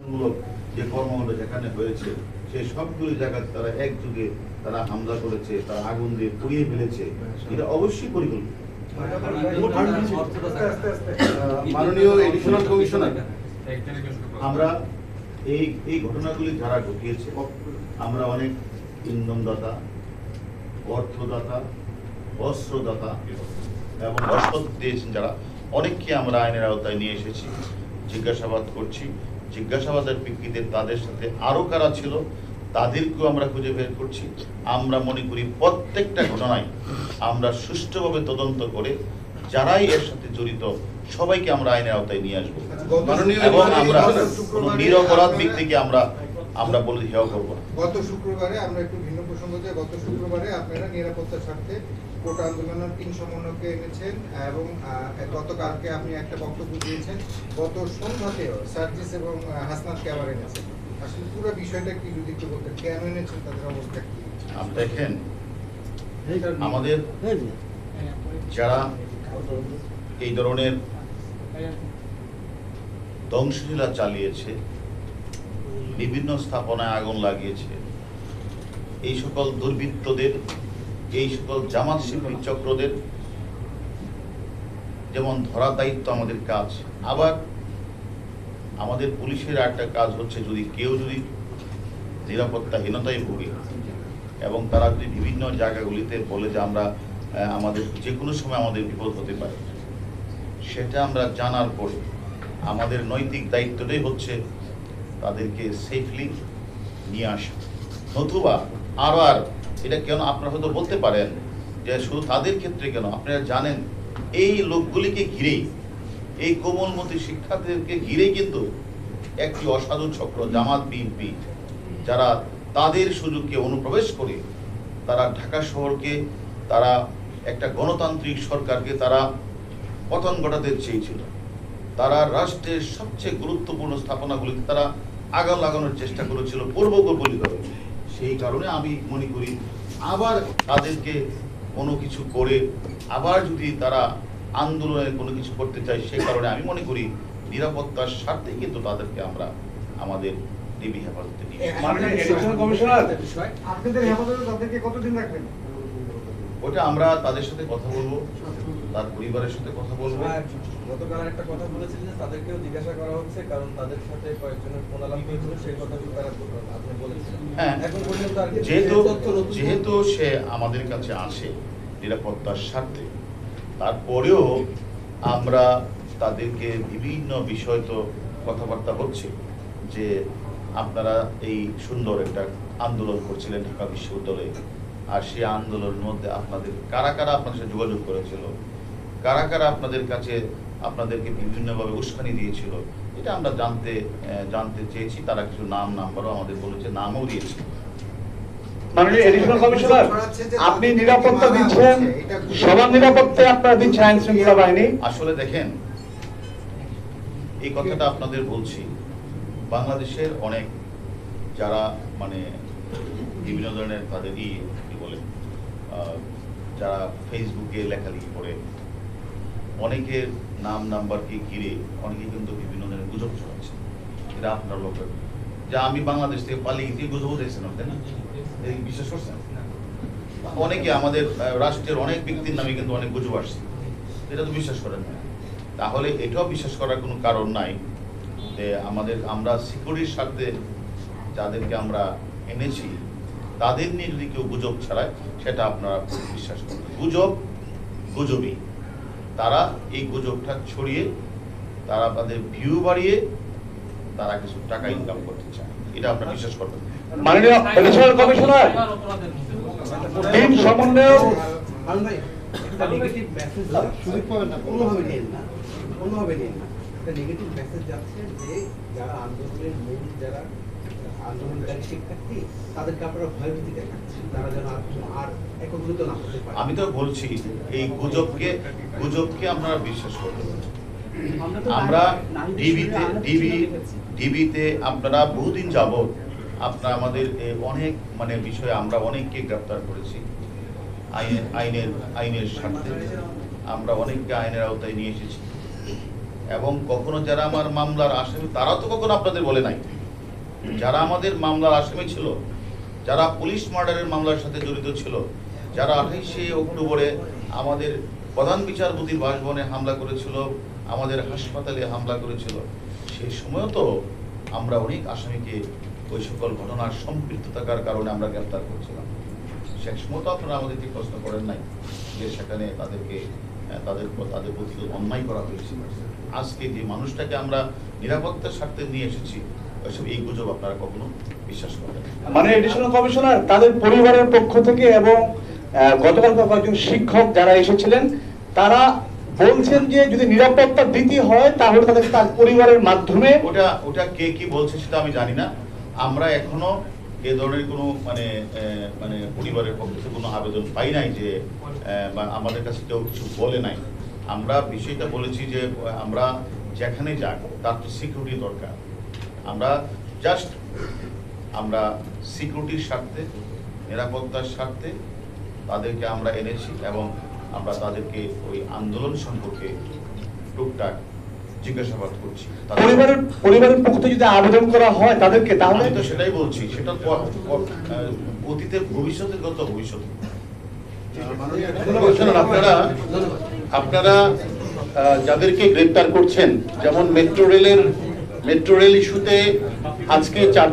মূলক যে কর্মকাণ্ড যেখানে হয়েছে সেই সবগুলো জায়গায় তারা একযোগে তারা হামলা করেছে, তারা আগুন দিয়ে পুড়িয়ে ফেলেছে, এটা অবশ্যই পরিকল্পিত। মাননীয় এডিশনাল কমিশনার, আমরা এই ঘটনাগুলি যারা ঘটিয়েছে, আমরা অনেক ইন্ধনদাতা, অর্থদাতা, অস্ত্রদাতা এবং অসৎ দিয়েছেন যারা, অনেককে আমরা আইনের আওতায় নিয়ে এসেছি, জিজ্ঞাসাবাদ করছি। জিজ্ঞাসাবাদের প্রেক্ষিতে তাদের সাথে আরো কারা ছিল তাদেরকেও আমরা খুঁজে বের করছি। আমরা মনে করি প্রত্যেকটা ঘটনায় আমরা সুষ্ঠুভাবে তদন্ত করে যারাই এর সাথে জড়িত সবাইকে আমরা আইনের আওতায় নিয়ে আসবো এবং আমরা কোনো নিরপরাধ ব্যক্তিকে আমরা বলে হেয় করবো না। গত শুক্রবারে আমরা একটু ভিন্ন প্রসঙ্গ যে গত শুক্রবারে আপনারা নিরাপত্তার স্বার্থে কোটা আন্দোলনের 3 সমন্বয়কে এনেছেন এবং গতকালকে আপনি একটা বক্তব্য দিয়েছেন, গত সন্ধ্যাতেও সার্জিস এবং হাসনাতকে আবার এনেছেন। আসলে পুরো বিষয়টা কি যদি একটু বলতেন, কেন এনেছেন, তাদের অবস্থা কি? দেখেন, আমাদের যারা এই ধরনের ধ্বংসলীলা চালিয়েছে, বিভিন্ন স্থাপনায় আগুন লাগিয়েছে, এই সকল দুর্বৃত্তদের, এই সকল জামাত শিবির চক্রদের যেমন ধরা দায়িত্ব আমাদের কাজ, আবার আমাদের পুলিশের একটা কাজ হচ্ছে যদি কেউ নিরাপত্তাহীনতায় ভুগে এবং তারা যদি বিভিন্ন জায়গাগুলিতে বলে যে আমাদের যে কোনো সময় আমাদের বিপদ হতে পারে, সেটা আমরা জানার পরে আমাদের নৈতিক দায়িত্বটাই হচ্ছে তাদেরকে সেফলি নিয়ে আসা। নতুবা আর এটা কেন আপনারা হয়তো বলতে পারেন যে শুধু তাদের ক্ষেত্রে কেন, আপনারা জানেন এই লোকগুলিকে ঘিরেই, এই কোমলমতি শিক্ষার্থীদেরকে ঘিরেই কিন্তু একটি অসাধু চক্র জামাত বিএনপি, যারা তাদের সুযোগকে অনুপ্রবেশ করে তারা ঢাকা শহরকে, তারা একটা গণতান্ত্রিক সরকারকে তারা পতন ঘটাতে চেয়েছিল। তারা রাষ্ট্রের সবচেয়ে গুরুত্বপূর্ণ স্থাপনাগুলিতে তারা আগুন লাগানোর চেষ্টা করেছিল পূর্বকল্পিতভাবে। সেই কারণে আমি মনে করি আবার তাদেরকে কোনো কিছু করে আবার যদি তারা আন্দোলনে কোনো কিছু করতে চায়, সেই কারণে আমি মনে করি নিরাপত্তার স্বার্থে কিন্তু তাদেরকে আমরা আমাদের ডিবি হেফাজতে নিই। ওটা আমরা তাদের সাথে কথা বলবো, তার পরিবারের সাথে কথা বলবো। গতকাল একটা কথা বলেছিলেন যে তাদেরকেও জিজ্ঞাসা করা হচ্ছে, কারণ তাদের সাথে কয়েকজনের ফোন আলাপ হয়েছিল, সেই কথাটি তারা আপনি বলেছিলেন। হ্যাঁ, এখন পর্যন্ত আর যেহেতু সে আমাদের কাছে আসে নিরাপত্তার স্বার্থে, তারপরেও আমরা তাদেরকে বিভিন্ন বিষয় তো কথাবার্তা হচ্ছে যে আপনারা এই সুন্দর একটা আন্দোলন করছিলেন ঢাকা বিশ্ববিদ্যালয়ে, আর সেই আন্দোলনের মধ্যে কারা কারা আপনাদের সাথে যোগাযোগ করেছিল, কারা কারা আপনাদেরকে বিভিন্নভাবে উস্কানি দিয়েছিল, এটা আমরা জানতে চেয়েছি। তারা কিছু নাম্বারও আমাদের বলেছে, নামও দিয়েছে। মাননীয় এডিশনাল কমিশনার, আপনি নিরাপত্তা দিচ্ছেন, সবার নিরাপত্তা আপনারা দিচ্ছেন আইন শৃঙ্খলা বাহিনী। আসলে দেখেন, এই কথাটা আপনাদের বলছি, বাংলাদেশের অনেক যারা বিভিন্ন ধরনের তাদেরই কি বলে যারা ফেসবুকে লেখালেখি করে, অনেকের নাম্বারকে ঘিরে অনেকে কিন্তু বিভিন্ন ধরনের গুজব ছড়াচ্ছে। এটা আপনার লোকের যে আমি বাংলাদেশ থেকে পালিয়ে গিয়ে গুজব দিয়েছিলাম, তাই না? এই বিশ্বাস করছেন? অনেকে আমাদের রাষ্ট্রের অনেক ব্যক্তির নামে কিন্তু অনেক গুজব আসছে, এটা তো বিশ্বাস করেন না। তাহলে এটাও বিশ্বাস করার কোনো কারণ নাই যে আমরা সিকিউরিটির স্বার্থে যাদেরকে আমরা এনেছি তাদের নিয়ে যদি কেউ গুজব ছড়ায়, সেটা আপনারা বিশ্বাস করেন। গুজবই তারা এই গুজবটা ছড়িয়ে তারা তাদের ভিউ বাড়িয়ে তারা কিছু টাকা ইনকাম করতে চায়, এটা আপনারা বিশ্বাস করবেন। মাননীয় এডিশনাল কমিশনার, তিন সমন্বয় একটা নেগেটিভ মেসেজ সুযোগ পাবেন না, কোনোভাবে নেন না, একটা নেগেটিভ মেসেজ যাচ্ছে যে যারা আন্দোলনের মূল, যারা আন্দোলনকারী শিক্ষার্থী, তাদেরকে আপনারা ভয়ভীতি দেখাচ্ছেন, তারা যেন আর একত্রিত না হতে পারে। আমি তো বলছি এই গুজবকে আপনারা বিশ্বাস করবেন। আমরা ডিবিতে আপনারা বহুদিন যাবত আপনারা আমাদের অনেক বিষয়ে আমরা অনেককে গ্রেফতার করেছি আইনের স্বার্থে, আমরা অনেককে আইনের আওতায় নিয়ে এসেছি। এবং কখনো যারা আমার মামলার আসামি তারা তো কখনো আপনাদের বলে নাই। যারা আমাদের মামলার আসামি ছিল, যারা পুলিশ মার্ডারের মামলার সাথে জড়িত ছিল, যারা 28শে অক্টোবরে আমাদের প্রধান বিচারপতির বাসভবনে হামলা করেছিল, আমাদের হাসপাতালে হামলা করেছিল, সেই সময়ও তো আমরা অনেক আসামিকে ওই সকল ঘটনার সম্পৃক্ত থাকার কারণে আমরা গ্রেফতার করছিলাম। সে সময় তো আপনারা আমাদেরকে প্রশ্ন করেন নাই যে সেখানে তাদের প্রতি অন্যায় করা হয়েছিল। আজকে যে মানুষটাকে আমরা নিরাপত্তার স্বার্থে নিয়ে এসেছি, ওইসব এই গুজব আপনারা কখনো বিশ্বাস করবেন না। মানে এডিশনাল কমিশনার তাদের পরিবারের পক্ষ থেকে এবং গতকাল কয়েকজন শিক্ষক যারা এসেছিলেন তারা বলছেন যে যদি নিরাপত্তা দিতে হয় তাহলে তাদের তার পরিবারের মাধ্যমে ওটা কে কি বলছে সেটা আমি জানি না। আমরা এখনো এ ধরনের কোনো মানে পরিবারের পক্ষ থেকে কোনো আবেদন পাই নাই যে বা আমাদের কাছে কেউ কিছু বলে নাই। আমরা বিষয়টা বলেছি যে আমরা যেখানে যাক তার তো সিকিউরিটি দরকার। আমরা জাস্ট সিকিউরিটির স্বার্থে, নিরাপত্তার স্বার্থে তাদেরকে আমরা এনেছি এবং আমরা তাদেরকে ওই আন্দোলন সম্পর্কে টুকটাক জিজ্ঞাসাবাদ করছি। পরিবারের পক্ষ থেকে যদি আবেদন করা হয় তাদেরকে, তাহলে আমি তো সেটাই বলছি, সেটা অতীতের ভবিষ্যতের গত ভবিষ্যতে। আপনারা যাদেরকে গ্রেপ্তার করছেন, যেমন মেট্রো রেল ইস্যুতে আজকে 4 জন